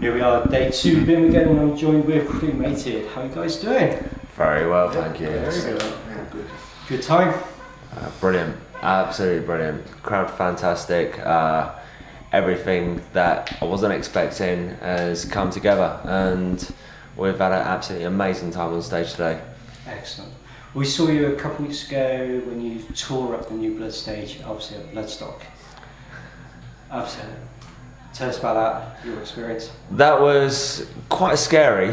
Here we are, day 2 Beermageddon. I'm joined with Kremated. How are you guys doing? Very well, thank you. Very good. Good time? Brilliant, absolutely brilliant. Crowd fantastic. Everything that I wasn't expecting has come together, and we've had an absolutely amazing time on stage today. Excellent. We saw you a couple weeks ago when you tore up the New Blood stage, obviously at Bloodstock. Absolutely. Tell us about that, your experience. That was quite scary.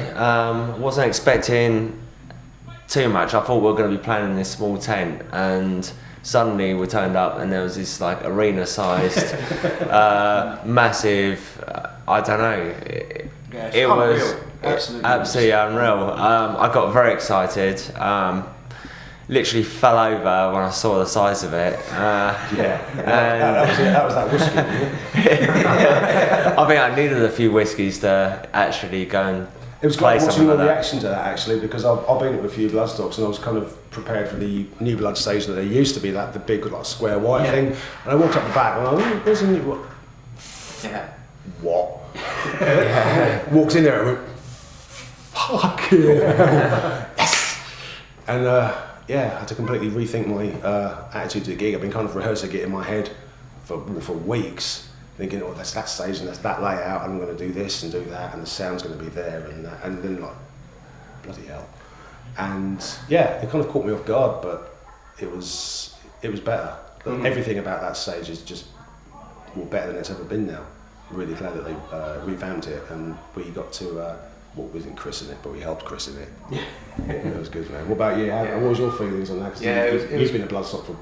Wasn't expecting too much. I thought we were going to be playing in this small tent, and suddenly we turned up and there was this like arena-sized, massive. I don't know. It was absolutely unreal. I got very excited. Literally fell over when I saw the size of it. That was that whiskey. I think I needed a few whiskies to actually go and It was play great watching something your like that. reaction to that, actually, because I've been at a few Bloodstocks and I was kind of prepared for the New Blood stage that there used to be, that the big like square white thing, and I walked up the back and I went, where's the New Blood? Yeah. What? Walked in there and went, fuck yeah. Yes! And I had to completely rethink my attitude to the gig. I've been kind of rehearsing it in my head for weeks, thinking, oh, that's that stage and that's that layout, and I'm going to do this and do that, and the sound's going to be there and that, and then like, bloody hell. And yeah, it kind of caught me off guard, but it was better. Everything about that stage is just more better than it's ever been now. Really glad that they revamped it, and we got to, we didn't christen it, but we helped christen it. Yeah. It was good, man. What about you? What was your feelings on that? You've been a Bloodstock for a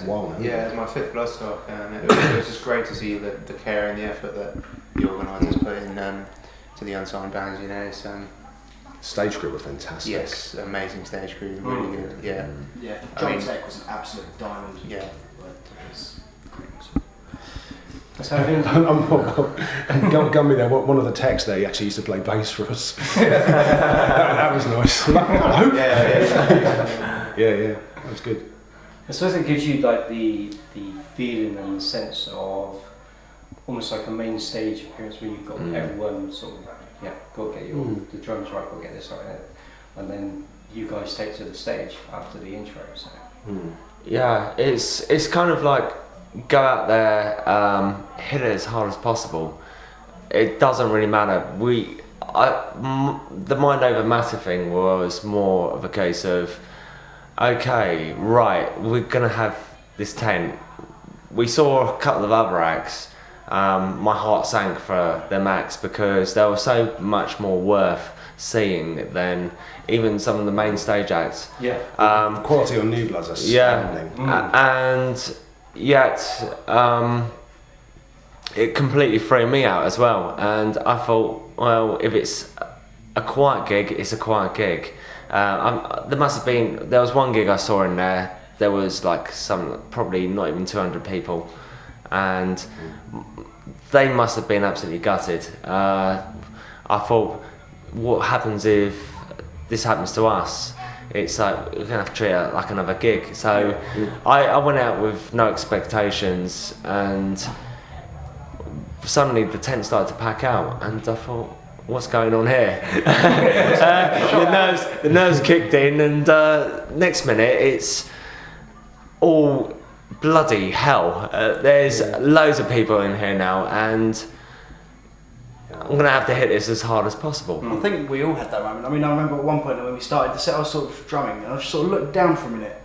while now. Yeah, it was my 5th Bloodstock, and it was just great to see the care and the effort that the organisers put in to the unsigned bands, you know. So, stage crew were fantastic. yes, amazing stage crew, really good. Yeah. Yeah, John Tech was an absolute diamond. Yeah. That's how it is. Gumby there, one of the techs there, he actually used to play bass for us. that was nice. Yeah, that was good. I suppose it gives you like the feeling and the sense of almost like a main stage appearance where you've got everyone sort of, got to get the drums right, got to get this right, and then you guys take to the stage after the intro. So. Yeah, it's kind of like go out there, hit it as hard as possible. It doesn't really matter. The mind over matter thing was more of a case of, okay, right, we're gonna have this tent. We saw a couple of other acts. My heart sank for them acts because they were so much more worth seeing than even some of the main stage acts. Yeah. Quality on New Bloods, that's astounding. And yet it completely threw me out as well, and I thought, well, if it's a quiet gig, it's a quiet gig. There was one gig I saw in there was like probably not even 200 people, and they must have been absolutely gutted. I thought, what happens if this happens to us? It's like we're gonna have to treat it like another gig. So I went out with no expectations, and suddenly the tent started to pack out, and I thought, what's going on here? The nerves kicked in, and next minute it's all bloody hell. There's loads of people in here now, and I'm going to have to hit this as hard as possible. I think we all had that moment. I mean, I remember at one point when we started the set, I was sort of drumming, and I just sort of looked down for a minute.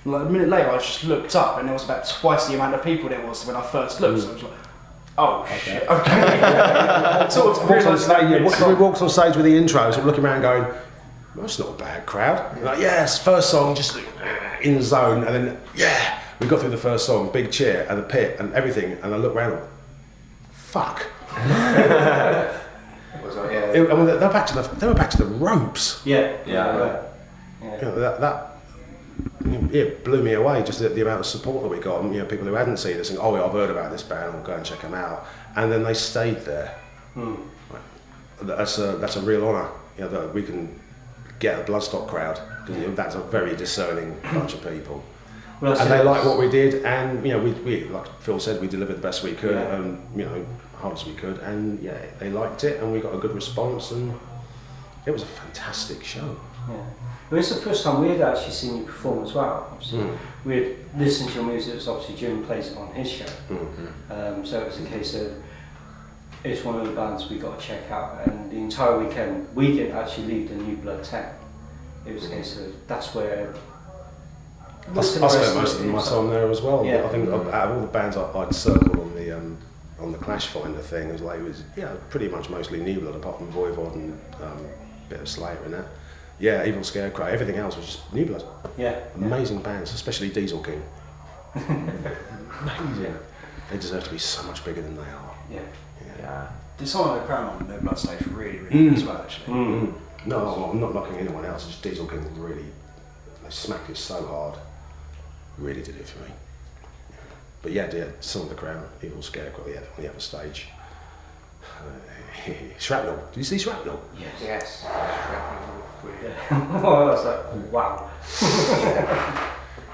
And like a minute later, I just looked up, and there was about twice the amount of people there was when I first looked. So I was like, oh shit, okay. Sort of we walked on stage with the intro, so looking around going, well, that's not a bad crowd. Like, yes, first song, just in the zone, and then, we got through the first song, big cheer, and the pit, and everything, and I looked around and went, fuck. They were back to the ropes. Yeah. You know, it blew me away, just the amount of support that we got. And, you know, people who hadn't seen us saying, "Oh, I've heard about this band. I'll go and check them out." And then they stayed there. That's a real honour. You know, that we can get a Bloodstock crowd, because that's a very discerning bunch of people. Well, and they liked what we did, and you know, we like Phil said, we delivered the best we could, and you know, hard as we could, and yeah, they liked it, and we got a good response, and it was a fantastic show. Yeah. Well, it's the first time we had actually seen you perform as well. Obviously, we had listened to your music. It was obviously Jim plays it on his show, so it was a case of it's one of the bands we got to check out. And the entire weekend, we didn't actually leave the New Blood tent. It was a case of that's where. I spent most of my time there as well. Yeah. I think out of all the bands I'd circled on the Clash Finder thing, it was pretty much mostly New Blood, apart from Voivod and a bit of Slayer in that. Yeah, Evil Scarecrow. Everything else was just New Blood. Yeah. Amazing bands, especially Diesel King. Amazing. They deserve to be so much bigger than they are. Yeah. Did someone at Crown on their blood stage really good as well, actually? No, I'm not knocking anyone else. It's just Diesel King really, they smacked it so hard. Really did it for me. But yeah, Son of the Crown, Evil Scarecrow, on the other stage. Shrapnel. Did you see Shrapnel? Yes. Yeah. Oh, that's like wow.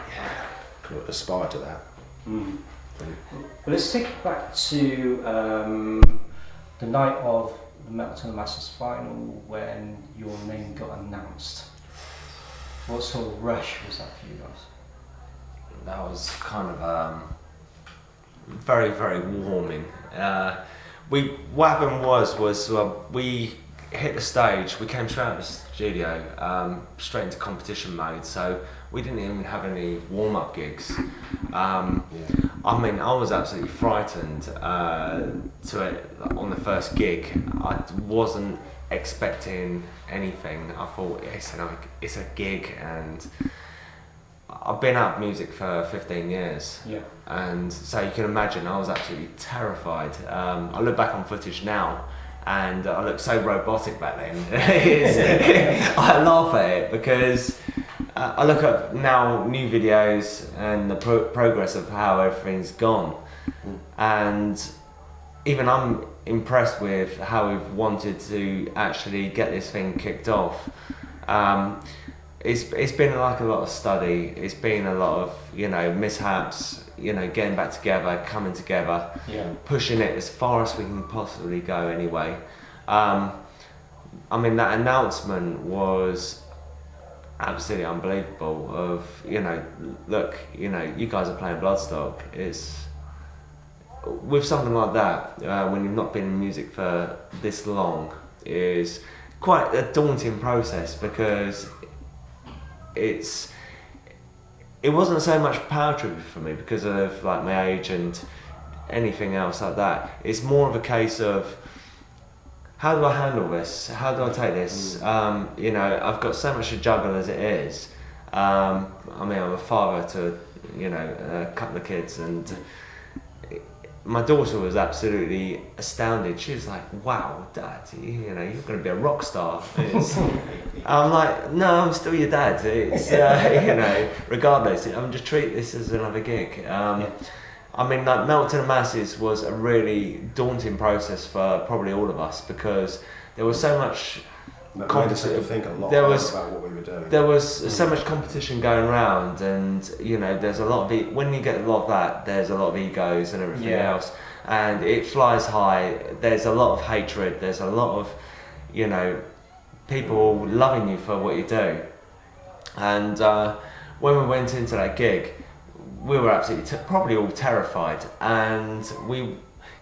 Yeah. Could aspire to that. Well, let's take it back to the night of the Metal to the Masses final when your name got announced. What sort of rush was that for you guys? That was kind of very, very warming. What happened was we hit the stage, we came straight out of the studio, straight into competition mode, so we didn't even have any warm-up gigs. I mean, I was absolutely frightened to it on the first gig. I wasn't expecting anything. I thought it's a gig, and I've been out of music for 15 years, and so you can imagine I was absolutely terrified. I look back on footage now, and I look so robotic back then. I laugh at it because I look at now new videos and the progress of how everything's gone, and even I'm impressed with how we've wanted to actually get this thing kicked off. It's been like a lot of study. It's been a lot of mishaps. Getting back together, coming together, pushing it as far as we can possibly go. Anyway, I mean that announcement was absolutely unbelievable. Of look, you guys are playing Bloodstock. It's with something like that when you've not been in music for this long is quite a daunting process because it wasn't so much power trip for me because of like my age and anything else like that. It's more of a case of how do I handle this? How do I take this? I've got so much to juggle as it is. I mean, I'm a father to a couple of kids, and my daughter was absolutely astounded. She was like, "Wow, Dad, you're going to be a rock star." I'm like, "No, I'm still your dad." It's regardless, I'm just treat this as another gig. I mean, like Melt to the Masses was a really daunting process for probably all of us because there was so much. Think a lot about what we were doing. There was so much competition going around, and there's a lot of when you get a lot of that, there's a lot of egos and everything else, and it flies high. There's a lot of hatred. There's a lot of people loving you for what you do, and when we went into that gig, we were absolutely probably all terrified, and we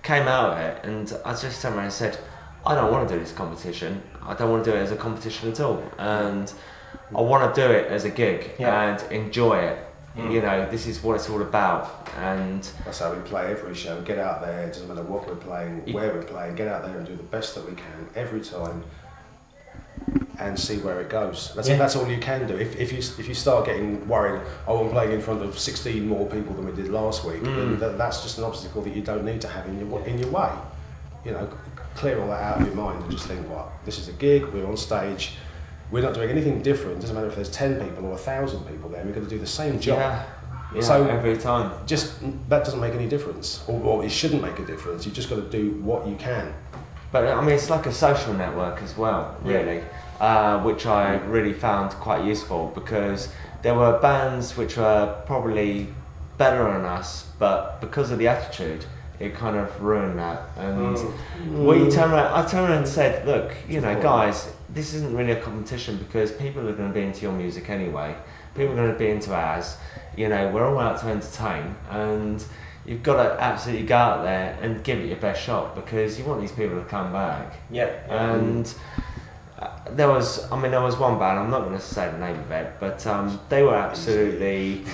came out of it, and I just turned around and said, I don't want to do this competition. I don't want to do it as a competition at all, and I want to do it as a gig and enjoy it. This is what it's all about, and that's how we play every show. Get out there. It doesn't matter what we're playing, where we're playing. Get out there and do the best that we can every time, and see where it goes. That's all you can do. If you start getting worried, I'm playing in front of 16 more people than we did last week, then that's just an obstacle that you don't need to have in your way. Clear all that out of your mind and just think, this is a gig, we're on stage, we're not doing anything different. It doesn't matter if there's 10 people or 1,000 people there, we're going to do the same job. So every time. Just, that doesn't make any difference, or it shouldn't make a difference. You've just got to do what you can. But I mean, it's like a social network as well, really, which I really found quite useful because there were bands which were probably better than us, but because of the attitude, it kind of ruined that. And I turned around and said, look, you know, guys, this isn't really a competition because people are going to be into your music anyway. People are going to be into ours. You know, we're all out to entertain, and you've got to absolutely go out there and give it your best shot because you want these people to come back. Yeah. And there was one band, I'm not going to say the name of it, but they were absolutely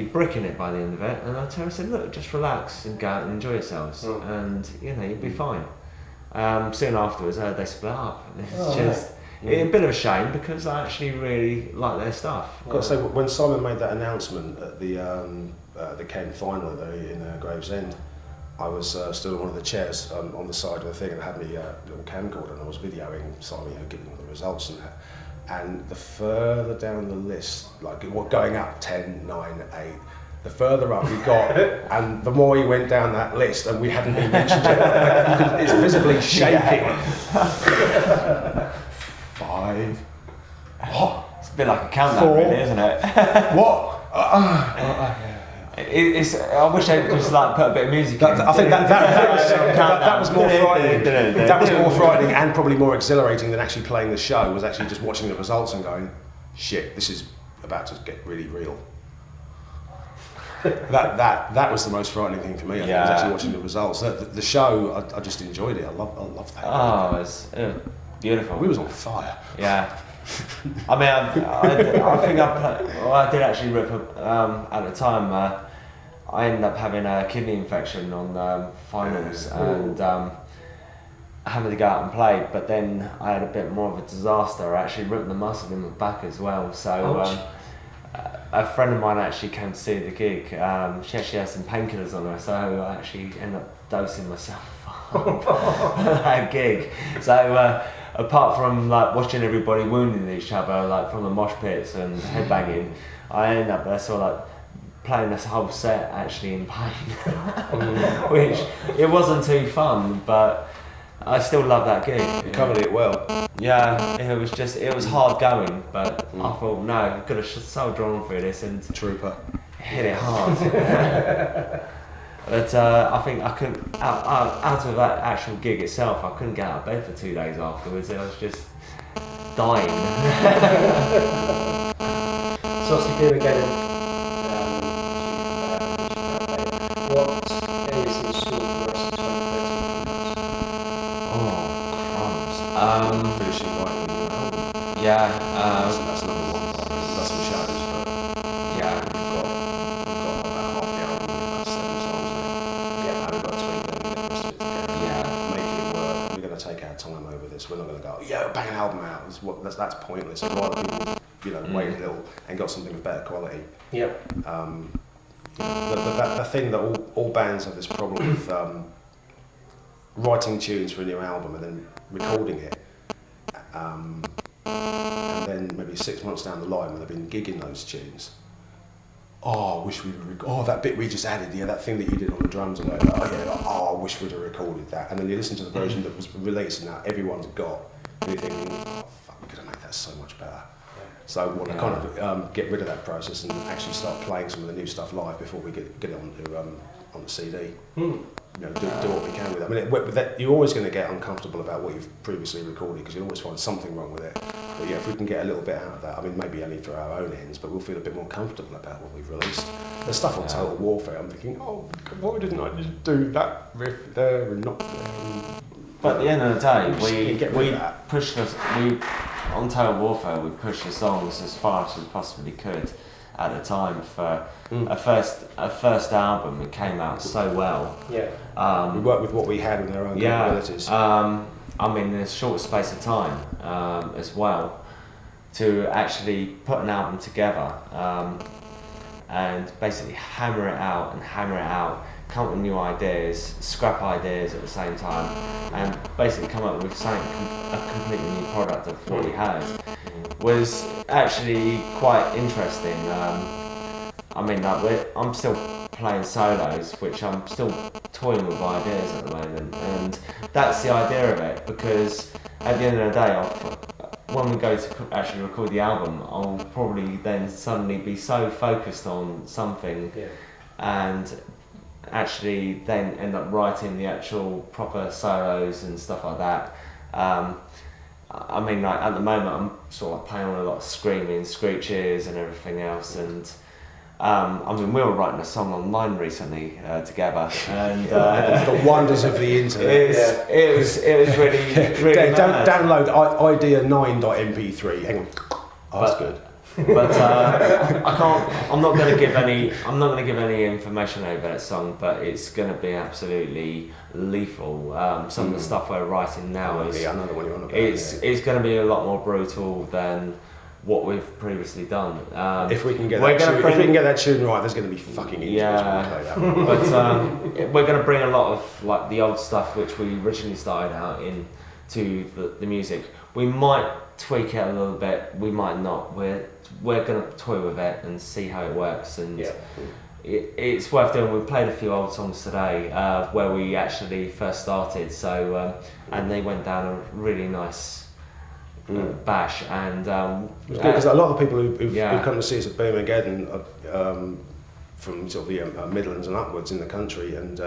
bricking it by the end of it. And I told her, I said, look, just relax and go out and enjoy yourselves, and you know, you'll be fine. Soon afterwards, they split up. It's just a bit of a shame because I actually really like their stuff. I've got to say, when Simon made that announcement at the Kent final in Gravesend, I was still on one of the chairs on the side of the thing, and I had my little camcorder, and I was videoing Simon, giving all the results and that. And the further down the list, like going up 10, 9, 8, the further up we got, and the more he went down that list, and we hadn't been mentioned yet, it's visibly shaking. 5. What? It's a bit like a countdown, 4. really, isn't it? What? I wish they would just like put a bit of music in. I think that was more frightening. That was more frightening and probably more exhilarating than actually playing the show. Was actually just watching the results and going, "Shit, this is about to get really real." That was the most frightening thing for me. I think, was actually watching the results. The show, I just enjoyed it. I loved that. Oh, it was beautiful. We was on fire. Yeah. I mean, I think I did actually rip at the time. I ended up having a kidney infection on finals, and having to go out and play. But then I had a bit more of a disaster. I actually ripped the muscle in my back as well. So a friend of mine actually came to see the gig. She actually had some painkillers on her, so I actually ended up dosing myself that gig. So apart from like watching everybody wounding each other, like from the mosh pits and headbanging, I ended up sort of like playing this whole set actually in pain, which it wasn't too fun, but I still love that gig. You covered it well. Yeah, it was hard going, but I thought, no, I've got to so drawn through this and Trooper. hit it hard. But I think I couldn't, out of that actual gig itself, I couldn't get out of bed for 2 days afterwards. I was just dying. So obviously Beermageddon, what is in store for the rest of 2013? Oh, crumbs. Finishing writing a new album. Yeah, That's number 1. That's some shows, but yeah. we've got about half the album, about 7 songs now. Yeah, we've got to tweak them and get the rest of it together. Yeah. Make it work. We're going to take our time over this. We're not going to go, yeah, bang an album out. That's pointless. I'd rather people, wait a little and got something of better quality. Yep. The thing that all bands have this problem with writing tunes for a new album and then recording it, and then maybe 6 months down the line when they've been gigging those tunes, I wish we'd that bit we just added, that thing that you did on the drums and I wish we'd have recorded that. And then you listen to the version that was released and now everyone's got, and you're thinking, oh fuck, we could have made that so much better. So we want to kind of get rid of that process and actually start playing some of the new stuff live before we get it on the CD. Do what we can with it. I mean, you're always going to get uncomfortable about what you've previously recorded because you'll always find something wrong with it. But yeah, if we can get a little bit out of that, I mean, maybe only for our own ends, but we'll feel a bit more comfortable about what we've released. There's stuff on Total Warfare. I'm thinking, oh, why didn't I just do that riff there and not there? But at the end of the day, we pushed on Total Warfare, we pushed the songs as far as we possibly could at the time for a first album. It came out so well. Yeah. We worked with what we had in our own capabilities. I mean, in a short space of time as well, to actually put an album together and basically hammer it out, come up with new ideas, scrap ideas at the same time, and basically come up with a completely new product of what we had, was actually quite interesting. I mean, I'm still playing solos, which I'm still toying with ideas at the moment, and that's the idea of it, because at the end of the day, when we go to actually record the album, I'll probably then suddenly be so focused on something and actually then end up writing the actual proper solos and stuff like that. I mean, like at the moment, I'm sort of like playing on a lot of screaming, screeches, and everything else. And I mean, we were writing a song online recently together, and The wonders of the internet. it was really mad. Download idea9.mp3. Hang on. Oh, that's good. But I can't. I'm not going to give any information over that song. But it's going to be absolutely lethal. Some of the stuff we're writing now is. I know the one you're on about. It's going to be a lot more brutal than what we've previously done. If we can get that tune right, there's going to be fucking injuries when we play that one. But we're going to bring a lot of like the old stuff which we originally started out into the music. We might tweak it a little bit. We might not. We're going to toy with it and see how it works. And it's worth doing. We played a few old songs today where we actually first started. So and they went down a really nice. Bash and it was good because a lot of the people who've come to see us at Beermageddon from sort of the Midlands and upwards in the country, and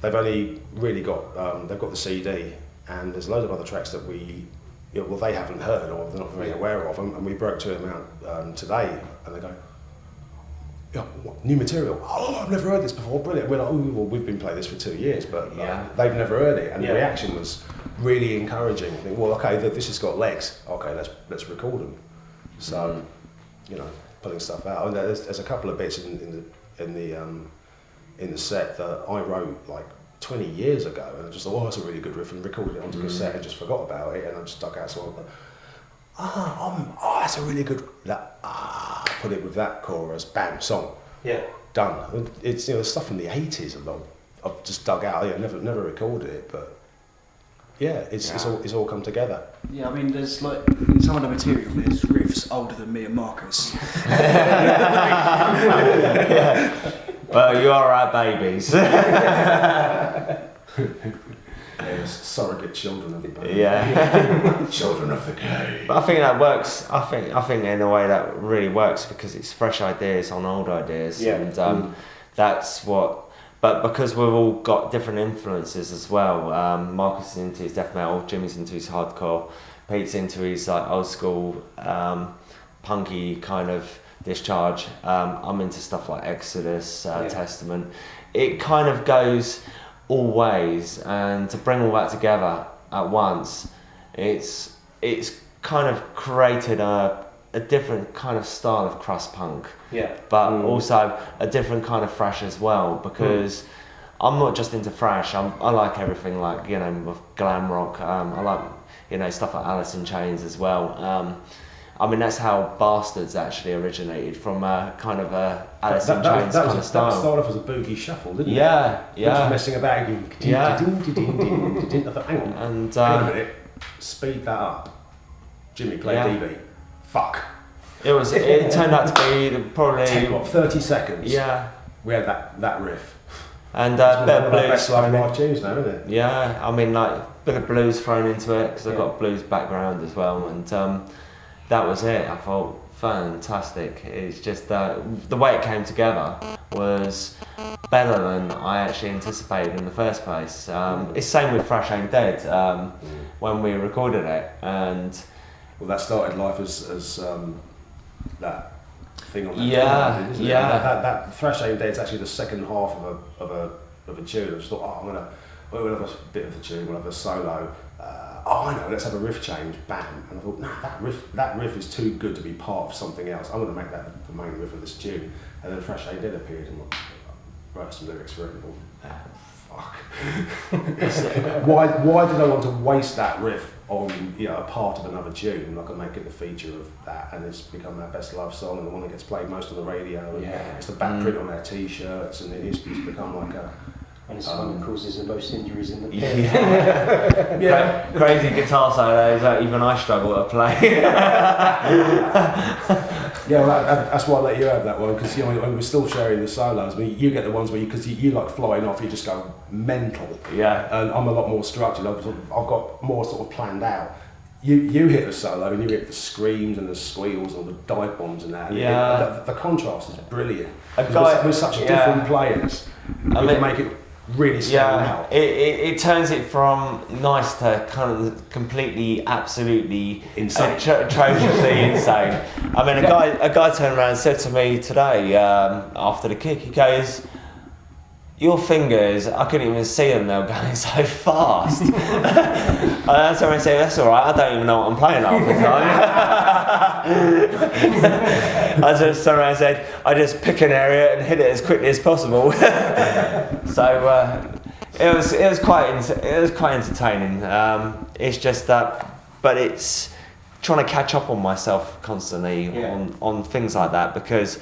they've only really got they've got the CD, and there's loads of other tracks that they haven't heard or they're not very aware of, and we broke to them out today, and they go, what, new material? Oh, I've never heard this before. Brilliant. We're like, oh, well, we've been playing this for 2 years, but they've never heard it, and the reaction was really encouraging. I think, well, okay, this has got legs. Okay, let's record them. So, pulling stuff out. And there's a couple of bits in the set that I wrote like 20 years ago, and I just thought, that's a really good riff, and recorded it onto cassette and just forgot about it, and I just stuck out. So that's a really good. Put it with that chorus, bam, song. Yeah. Done. And it's stuff from the 80s I've just dug out. Never recorded it, but. Yeah, it's all come together. Yeah, I mean, there's like in some of the material, there's riffs older than me and Marcus. Well, you are our babies. Surrogate children of the band. Yeah. Children of the game. But I think that works. I think in a way that really works because it's fresh ideas on old ideas, and that's what. But because we've all got different influences as well, Marcus is into his death metal, Jimmy's into his hardcore, Pete's into his like old school punky kind of discharge. I'm into stuff like Exodus, Testament. It kind of goes all ways, and to bring all that together at once, it's kind of created a different kind of style of crust punk, but also a different kind of thrash as well, because I'm not just into thrash. I like everything, like with glam rock. I like stuff like Alice in Chains as well. I mean, that's how Bastards actually originated, from a kind of a Alice in Chains kind of style. That started off as a boogie shuffle, didn't it? Yeah. Just messing about. I thought, hang on, and wait a minute, speed that up. Jimmy played DB. Fuck. It turned out to be probably take 30 seconds. Yeah. We had that riff. And it's one bit of of our blues best live tunes now, isn't it? Yeah, I mean, like bit of blues thrown into it because I've got a blues background as well, and that was it. I thought fantastic. It's just the way it came together was better than I actually anticipated in the first place. It's same with Thrash Ain't Dead when we recorded it, and that started life as that thing on that Yeah, isn't yeah. It? That Thrash Ain't Dead's actually the second half of a tune. I just thought, we'll have a bit of the tune, we'll have a solo. I know, let's have a riff change, bam. And I thought, that riff is too good to be part of something else. I'm going to make that the main riff of this tune. And then Thrash Ain't Dead appeared, and I wrote some lyrics for it. And fuck. Why did I want to waste that riff on a part of another tune? And I can make it the feature of that, and it's become our best loved song and the one that gets played most on the radio. And it's the back print on our t-shirts, and it's become like a. And it's the one that causes the most injuries in the pit. Crazy guitar solos that even I struggle to play. That's why I let you have that one, because when we're still sharing the solos, I mean, you get the ones where you like flying off, you just go mental. Yeah. And I'm a lot more structured. I've got more sort of planned out. you hit the solo and you hit the screams and the squeals or the dive bombs and that. And the contrast is brilliant. We're such different players. We can make it really stand out. It turns it from nice to kind of completely, absolutely insane, atrociously insane. I mean, a guy turned around and said to me today after the kick, he goes, "Your fingers, I couldn't even see them, they were going so fast." I turned around and said, "That's alright, I don't even know what I'm playing half the time." I just turned around and said, "I just pick an area and hit it as quickly as possible." So it was quite entertaining. It's just that, but it's trying to catch up on myself constantly on things like that because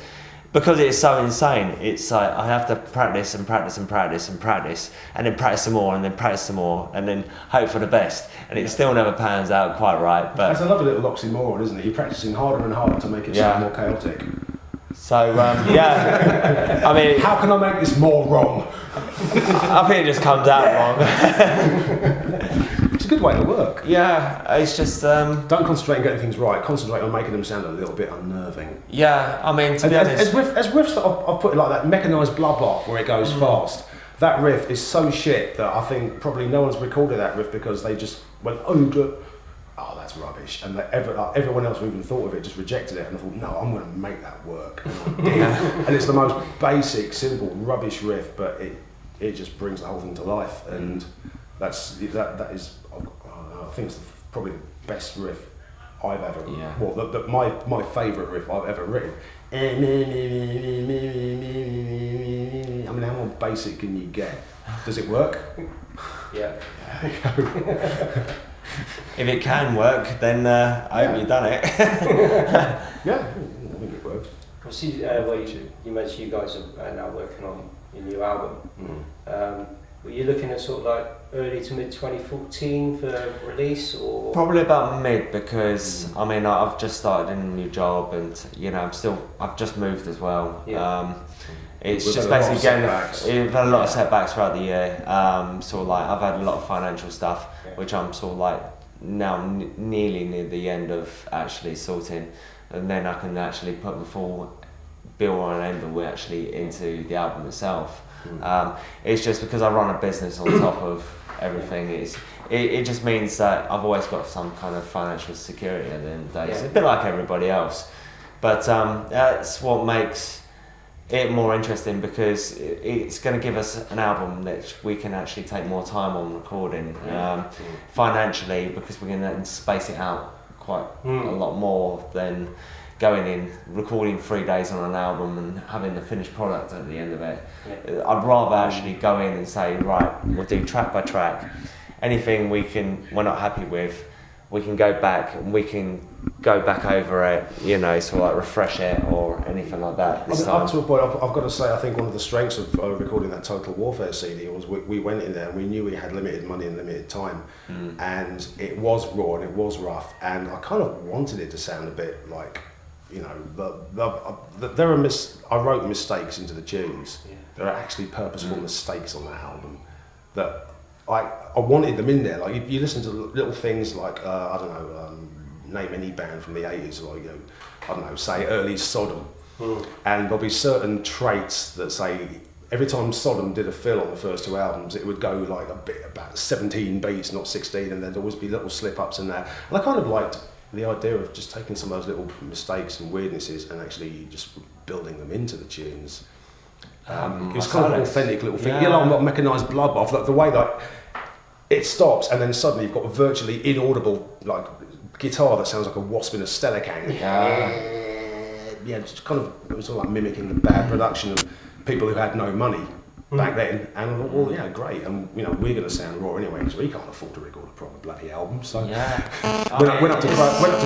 it's so insane. It's like I have to practice and practice and practice and practice and then practice some more and then practice some more and then hope for the best, and it still never pans out quite right. But that's a lovely little oxymoron, isn't it? You're practicing harder and harder to make it sound more chaotic. So I mean, how can I make this more wrong? I think it just comes out wrong. It's a good way to work. Yeah, it's just don't concentrate on getting things right. Concentrate on making them sound a little bit unnerving. Yeah, I mean, to be honest, as riffs that I've put it like that, mechanised bloodbath where it goes fast. That riff is so shit that I think probably no one's recorded that riff because they just went, oh, that's rubbish, and everyone else who even thought of it just rejected it, and I thought, no, I'm going to make that work. And it's the most basic, simple, rubbish riff, but it just brings the whole thing to life, and that is, I think it's probably the best riff I've ever. Yeah. Well, my favourite riff I've ever written. I mean, how more basic can you get? Does it work? Yeah. If it can work, then I hope you've done it. Yeah, I think it works. Obviously, you mentioned you guys are now working on your new album. Were you looking at sort of like early to mid 2014 for release, or probably about mid, because I mean I've just started in a new job, and I've just moved as well. Yeah. It's We've just had basically we've had a lot of Yeah. setbacks throughout the year. Sort of like I've had a lot of financial stuff, which I'm sort of like now nearly near the end of actually sorting, and then I can actually put the full bill on an end actually into the album itself. It's just because I run a business on top of everything. It just means that I've always got some kind of financial security at the end of the day. It's a bit like everybody else, but that's what makes it more interesting, because it's going to give us an album that we can actually take more time on recording financially, because we can then space it out quite a lot more than going in, recording 3 days on an album and having the finished product at the end of it. Yeah. I'd rather actually go in and say, right, we'll do track by track. Anything we're not happy with, we can go back and we can go back over it, sort of like refresh it or anything like that. Up to a point, I've got to say, I think one of the strengths of recording that Total Warfare CD was we went in there and we knew we had limited money and limited time, and it was raw and it was rough, and I kind of wanted it to sound a bit like, I wrote mistakes into the tunes. Yeah. There are actually purposeful mistakes on that album that I wanted them in there. Like you listen to little things like I don't know, name any band from the 80s, like I don't know, say early Sodom, and there'll be certain traits that say every time Sodom did a fill on the first two albums, it would go like a bit about 17 beats, not 16, and there'd always be little slip ups in there. And I kind of liked the idea of just taking some of those little mistakes and weirdnesses and actually just building them into the tunes. It's kind of an authentic little thing. Yeah. Like mechanised bloodbath, like the way that it stops and then suddenly you've got a virtually inaudible like guitar that sounds like a wasp in a Stellacan. Yeah, just kind of, it was all like mimicking the bad production of people who had no money back then, and I thought, well, yeah, great, and we're going to sound raw anyway because we can't afford to record a proper bloody album. So went up to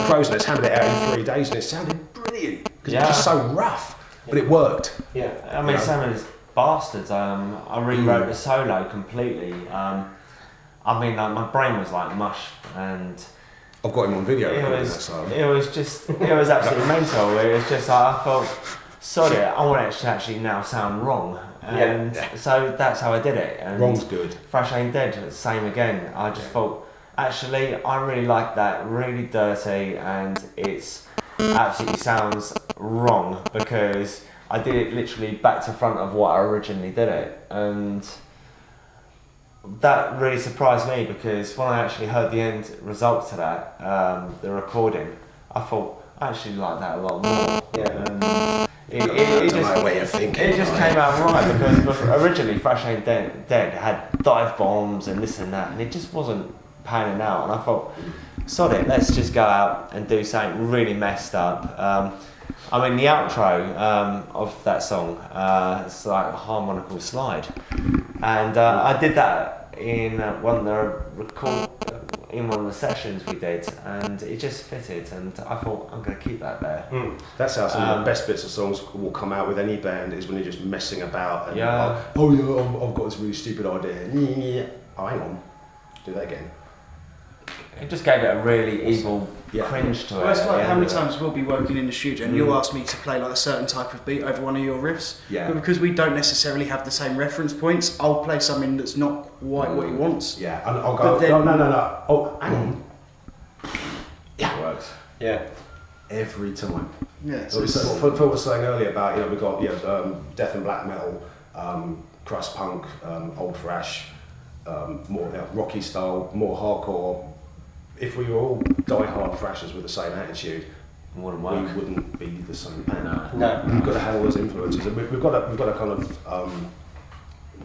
Crow's Nest, hammered it out in 3 days, and it sounded brilliant because it was just so rough, but it worked. Yeah, I mean, some of these bastards. I rewrote the solo completely. I mean, my brain was like mush, and I've got him on video. It was absolutely mental. It was just like I felt, sorry, I want it to actually now sound wrong. And so that's how I did it. And Wrong's good. Thrash Ain't Dead, same again. I just thought, Actually, I really like that. Really dirty, and it's absolutely sounds wrong because I did it literally back to front of what I originally did it, and that really surprised me because when I actually heard the end result to that, the recording, I thought I actually like that a lot more. Yeah. It just came out right because originally Thrash Ain't Dead had dive bombs and this and that, and it just wasn't panning out. And I thought, sod it, let's just go out and do something really messed up. I mean, the outro of that song, it's like a harmonical slide, and I did that in one of the sessions we did, and it just fitted, and I thought I'm going to keep that there. That's how some of the best bits of songs will come out with any band, is when you're just messing about and Yeah. I've got this really stupid idea. Oh, hang on, do that again. It just gave it a really evil cringe to it. Well, it's like at the how end many of it. times we'll be working in the studio and you'll ask me to play like a certain type of beat over one of your riffs. Yeah. But because we don't necessarily have the same reference points, I'll play something that's not quite what he wants. Yeah, and I'll But go, then- no. Oh, hang on. Yeah, it works. Yeah. Every time. Yeah. So what Phil was saying earlier about, we've got death and black metal, crust punk, old thrash, more rocky style, more hardcore. If we were all die-hard thrashers with the same attitude, Wouldn't we work. wouldn't be the same band. No. We've got to have all those influences, and we've got a kind of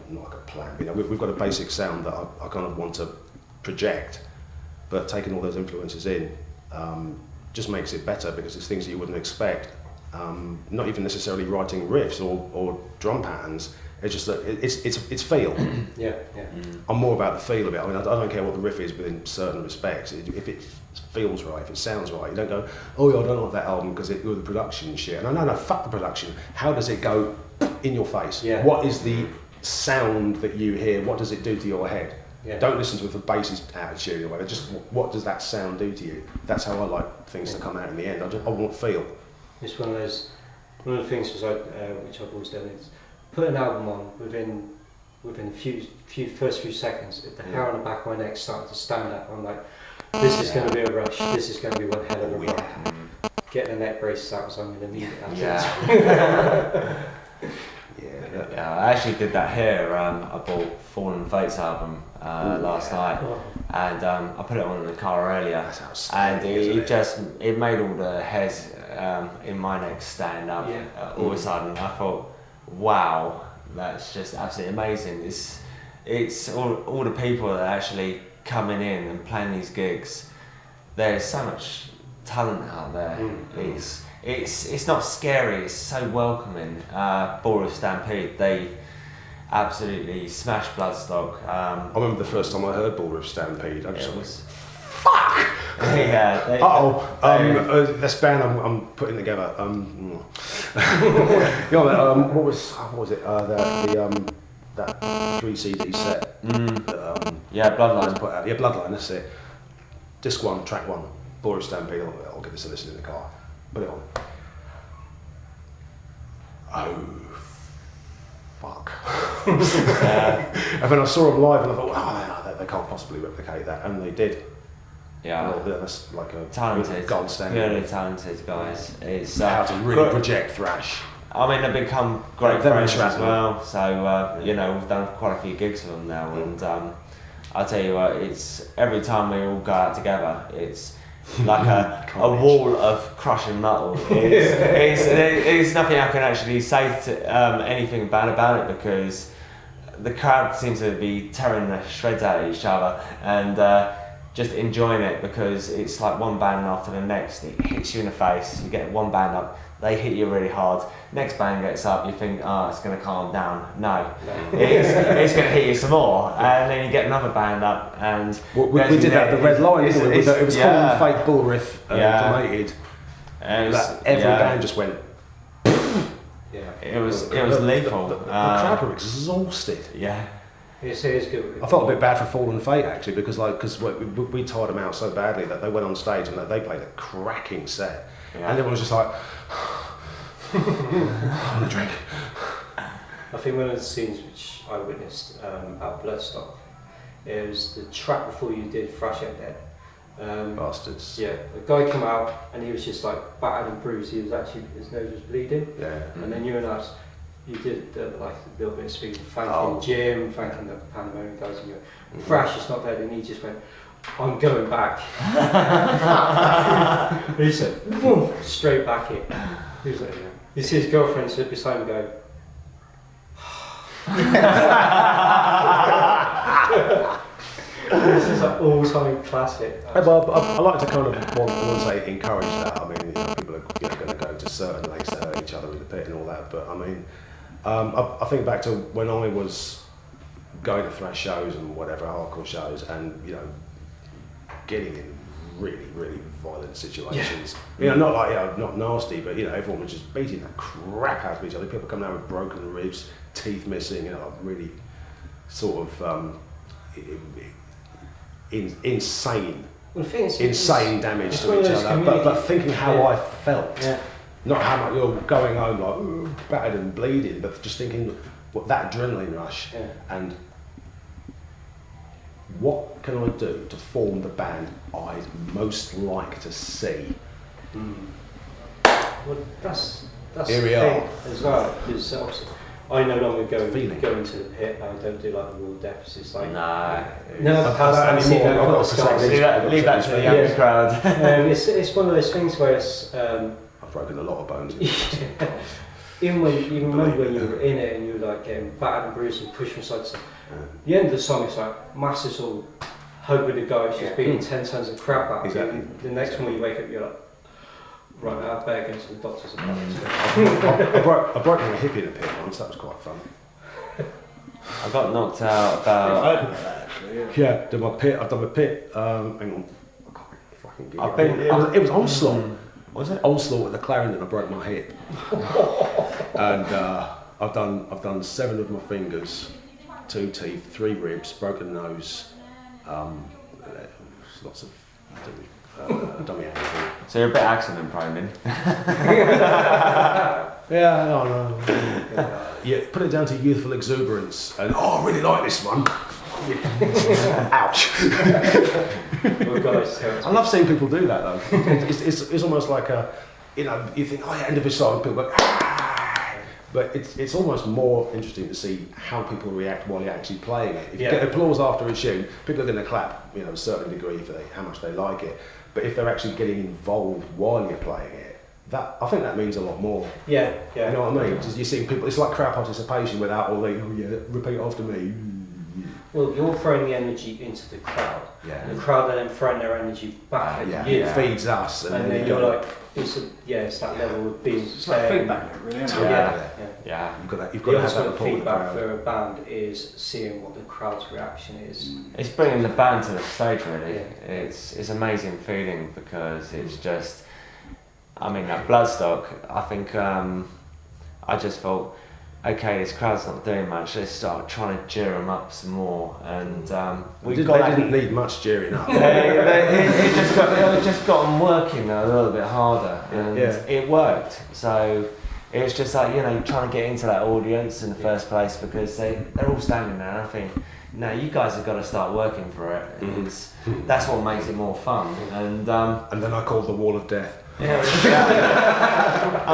not like a plan. We've got a basic sound that I kind of want to project, but taking all those influences in just makes it better because it's things that you wouldn't expect. Not even necessarily writing riffs or drum patterns. It's just that it's feel. Yeah. I'm more about the feel of it. I mean, I don't care what the riff is within certain respects. If it feels right, if it sounds right, you don't go, oh yeah, I don't like that album because the production shit. No, fuck the production. How does it go in your face? Yeah. What is the sound that you hear? What does it do to your head? Yeah. Don't listen to it with a bassist attitude or whatever. Just what does that sound do to you? That's how I like things to come out in the end. I want feel. It's one of the things which I've always done is put an album on within a first few seconds. If the hair on the back of my neck started to stand up, I'm like, this is going to be a rush. This is going to be one hell of a rock. Get the neck braces out, so I'm going to need it. Yeah, I actually did that here. I bought Fallen Fates album last night, and I put it on in the car earlier, and it made all the hairs in my neck stand up. All of a sudden, I thought, wow, that's just absolutely amazing. It's all the people that are actually coming in and playing these gigs. There's so much talent out there. It's not scary. It's so welcoming. Boris Stampede, they absolutely smashed Bloodstock. I remember the first time I heard Bullroof Stampede. I just was fuck. Yeah. This band I'm putting together. What was it? That 3 CD set. Yeah, Bloodline. Put out. Yeah, Bloodline. That's it. Disc 1, track 1. Boris Stampede. I'll give this a listen in the car. Put it on. Oh, fuck. And then I saw them live and I thought, they can't possibly replicate that. And they did. Yeah. Well, that's like a Talented. gold standard. Really talented guys. It's How to really project thrash. I mean, they've become great They're friends as shrapnel. well. So we've done quite a few gigs with them now, and I'll tell you what, it's every time we all go out together, it's like a wall of crushing metal. It's nothing I can actually say to anything bad about it because the crowd seems to be tearing the shreds out of each other and just enjoying it because it's like one band after the next. It hits you in the face. You get one band up, they hit you really hard. Next band gets up, you think, it's going to calm down. No, it's going to hit you some more, and then you get another band up, and we did that at the Red Line, didn't we? It was Fallen Fate, Bullriff, Kremated. Every band just went. It was lethal. The crowd were exhausted. Yeah. Yes, it is good. I felt a bit bad for Fallen Fate actually because we tired them out so badly that they went on stage and they played a cracking set, and everyone was just like, I want a drink. I think one of the scenes which I witnessed at Bloodstock It was the track before you did Thrash Out Dead. Bastards. Yeah, the guy came out and he was just like battered and bruised. He was actually, his nose was bleeding. Yeah. And then you and us, you did like a little bit of speaking, thanking Jim, thanking the Pandemonium guys, and you went, Thrash is not dead, and he just went, I'm going back. He said, boom, straight back in. He was like, you see his girlfriend stood beside him going, this is an all-time classic. Yeah, but I like to kind of want to say encourage that. I mean, people are going to go to certain lengths to hurt each other in the pit and all that. But I mean, I think back to when I was going to thrash shows and whatever hardcore shows, and getting in really, really violent situations. Not like not nasty, but everyone was just beating the crap out of each other. People coming out with broken ribs, teeth missing. Really sort of. Insane damage to each other, but thinking how I felt, not how much you're going home like battered and bleeding, but just thinking what that adrenaline rush and what can I do to form the band I'd most like to see. Well, that's Here we the thing are. as well, because obviously I no longer go into the pit. I don't do like the raw depths. It's like No, past that anymore. I've got to start leave that to the younger crowd. it's one of those things where it's I've broken a lot of bones. even when you were in it and you were like getting battered and bruised and pushed from side to side. The end of the song is like masses all hugging the guy, just beating 10 tons of crap out of you. The next morning you wake up, you're like, right, out of bed against the doctor's appointment. I broke my hip in a pit once. That was quite fun. I got knocked out about. Yeah, did my pit. I've done my pit. Hang on, I can't fucking get I've been- it was onslaught. Was it onslaught at the Clarendon? I broke my hip, and I've done 7 of my fingers, 2 teeth, 3 ribs, broken nose, lots of dummy ankle. So you're a bit accident prone then. Yeah, I know. Yeah, put it down to youthful exuberance, and I really like this one. Ouch. I love seeing people do that though. It's almost like you think, oh yeah, end of a song, people go, ah! But it's almost more interesting to see how people react while you're actually playing it. If you get applause after a tune, people are going to clap, a certain degree for how much they like it. But if they're actually getting involved while you're playing it, I think that means a lot more. Yeah. You know what I mean? Just you see people, it's like crowd participation without all the, repeat after me. Well, you're throwing the energy into the crowd. Yeah. The crowd are then throwing their energy back at you. It feeds us, And then you're like, it's that level of being. It's like feedback, really, isn't it? Yeah. You've got to have that The rapport with the feedback crowd. for a band is seeing what the crowd's reaction is. It's bringing the band to the stage really. Yeah. It's amazing feeling because it's just. I mean, at Bloodstock, I think I just thought, okay, this crowd's not doing much. Let's start trying to cheer them up some more, and They didn't need much cheering up. it just got them working a little bit harder, and it worked. So it's just like trying to get into that audience in the first place because they're all standing there. And I think, no, you guys have got to start working for it. That's what makes it more fun. And then I called the Wall of Death. I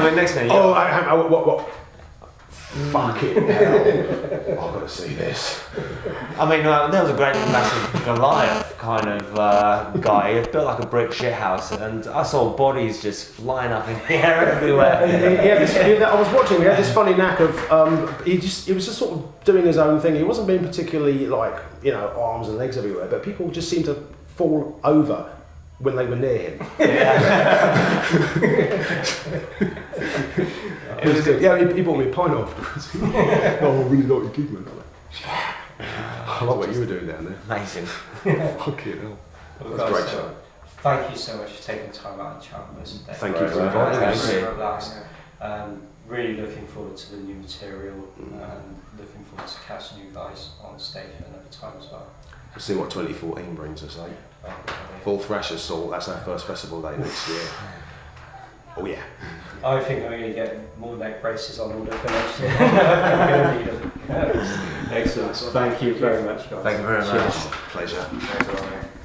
mean, next thing. What? Fucking hell! I've got to see this. I mean, there was a great massive Goliath kind of guy. It built like a brick shithouse, and I saw bodies just flying up in the air everywhere. I was watching. He had this funny knack of he was just sort of doing his own thing. He wasn't being particularly like arms and legs everywhere, but people just seemed to fall over when they were near him. It was good. Yeah, he bought me a pint afterwards. Oh, I really like your gig, man. I like what you were doing down there. Amazing. Fucking hell. That's a great show. Thank you so much for taking time out and chatting with us today. Thank you for inviting us. Thank you. Really looking forward to the new material and looking forward to catching you guys on stage at another time as well. We'll see what 2014 brings us, eh? Full Thrash Assault, that's our first festival day next year. Oh yeah. I think I'm going to get more neck braces on order for next year. I'm going to need them. Excellent. Thank you very much, guys. Thank you very much. Pleasure. Thanks a lot, mate.